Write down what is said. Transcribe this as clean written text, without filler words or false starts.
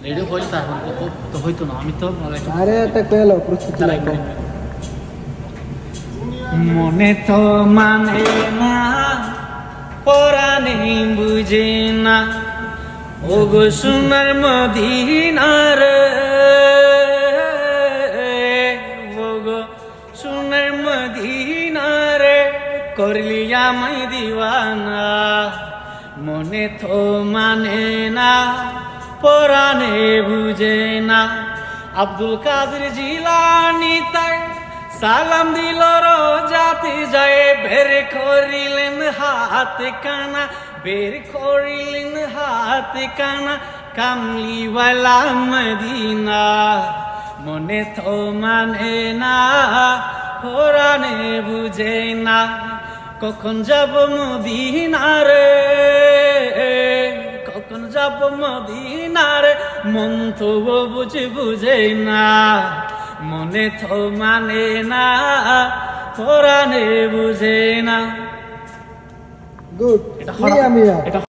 Radio হইলে তারপর তো হইতো না। আমি তো আরে একটা কইলো প্রস্তুতি লাগবে। মনে তো মানে না পরাণে বুঝে না ওগো সোনার মদিনার ওগো সোনার মদিনার করলি আমায় দিওয়ানা। মনে তো মানে না পরাণে বুঝে না। আব্দুল কাদের জিলানী তাই সালাম দিল রোজাতে যায় বের করিলেন হাত কানা বের করিলেন হাত কানা কামলিওয়ালা মদিনা। মনে তো মানে না পরাণে বুঝে না কখন যাব মদিনারে কখন যাব মদিনারে মন তো বুঝে না। মনে তো মানে না পরাণে বুঝে না। গুড।